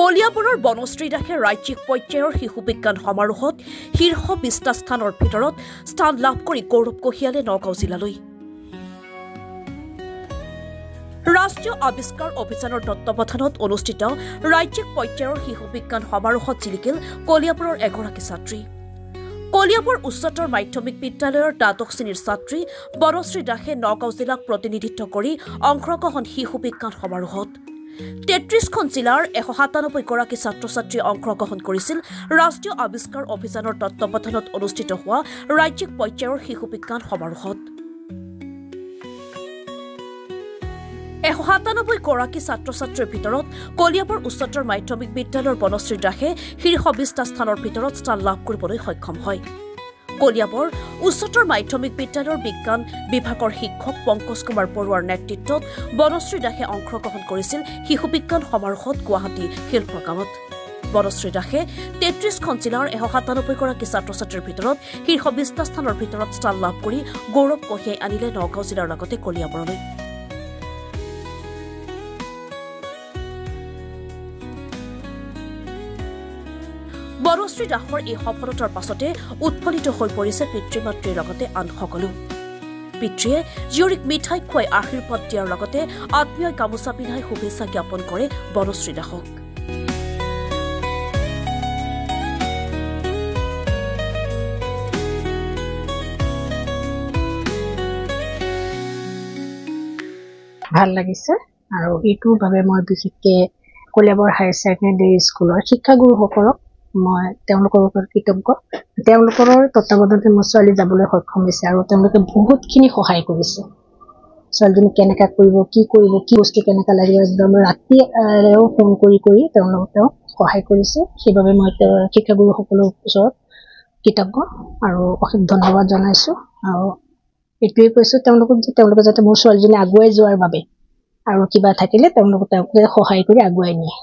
কলিয়াবৰৰ বনশ্ৰী দাসে ৰাজ্যিক পৰ্যায়ৰ শিশু বিজ্ঞান সমাৰোহত শীৰ্ষ ২০টা স্থানৰ ভিতৰত স্থান লাভ কৰি গৌৰৱ কঢ়িয়ালে নগাঁও জিলালৈ। ৰাষ্ট্ৰীয় আৱিষ্কাৰ অভিযানৰ তত্বাৱধানত অনুষ্ঠিত ৰাজ্যিক পৰ্যায়ৰ শিশু বিজ্ঞান সমাৰোহত জিলিকিল কলিয়াবৰৰ এগৰাকী ছাত্ৰী। কলিয়াবৰ উচ্চতৰ মাধ্যমিক বিদ্যালয়ৰ দ্বাদশ শ্ৰেণীৰ ছাত্ৰী বনশ্ৰী দাসে নগাঁও জিলাক প্ৰতিনিধিত্ব কৰি অংশগ্ৰহণ শিশু বিজ্ঞান সমাৰোহত ৩৩খন জিলাৰ ১৯৭ গৰাকী ছাত্ৰ ছাত্ৰীয়ে অংশগ্ৰহণ কৰিছিল ৰাষ্ট্ৰীয় আৱিষ্কাৰ অভিযানৰ তত্বাৱধানত অনুষ্ঠিত হোৱা ৰাজ্যিক পৰ্যায়ৰ শিশু বিজ্ঞান সমাৰোহত। ১৯৭ গৰাকী ছাত্ৰ ছাত্ৰীৰ ভিতৰত কলিয়াবৰ উচ্চতৰ মাধ্যমিক বিদ্যালয়ৰ বনশ্ৰী দাসে শীৰ্ষ ২০টা স্থানৰ ভিতৰত স্থান লাভ কৰিবলৈ সক্ষম হয়। কলিয়াবৰ উচ্চতৰ মাধ্যমিক বিদ্যালয়ৰ বিজ্ঞান বিভাগৰ শিক্ষক পংকজ কুমাৰ বৰুৱাৰ নেতৃত্বত বনশ্ৰী দাসে অংশগ্ৰহণ কৰিছিল শিশু বিজ্ঞান সমাৰোহত গুৱাহাটী শিল্পগ্ৰামত। বনশ্ৰী দাসে ৩৩খন জিলাৰ ১৯৭ গৰাকী ছাত্ৰ ছাত্ৰীৰ ভিতৰত শীৰ্ষ ২০টা স্থানৰ ভিতৰত স্থান লাভ কৰি গৌৰৱ কঢ়িয়াই আনিলে নগাঁও জিলাৰ লগতে কলিয়াবৰলৈ। বনশ্ৰী দাসৰ এই সফলতাৰ পাছতে উৎফুল্লিত হৈ পৰিছে পিতৃ মাতৃৰ লগতে আন সকলো। পিতৃয়ে জীয়ৰীক মিঠাই খুৱাই আশীৰ্বাদ দিয়াৰ লগতে আত্মীয় গামোচা পিন্ধাই শুভেচ্ছা জ্ঞাপন কৰে বনশ্ৰী দাসক। ভাল লাগিছে আৰু এইটোৰ বাবে মই বিশেষকৈ কলিয়াবৰ হায়াৰ ছেকেণ্ডেৰী স্কুলৰ শিক্ষাগুৰুসকলক মই তেওঁলোকৰ ওপৰত কৃতজ্ঞ। তেওঁলোকৰ তত্বাৱধানতে মোৰ ছোৱালী যাবলৈ সক্ষম হৈছে আৰু তেওঁলোকে বহুতখিনি সহায় কৰিছে। ছোৱালীজনী কেনেকৈ কৰিব, কি বস্তু কেনেকৈ লাগিব, একদম ৰাতিও ফোন কৰি তেওঁলোকক সহায় কৰিছে। সেইবাবে মই শিক্ষাগুৰুসকলৰ ওচৰত কৃতজ্ঞ আৰু অশেষ ধন্যবাদ জনাইছোঁ। আৰু এইটোৱে কৈছোঁ তেওঁলোকে যাতে মোৰ ছোৱালীজনী আগুৱাই যোৱাৰ বাবে আৰু কিবা থাকিলে তেওঁলোকে সহায় কৰি আগুৱাই নিয়ে।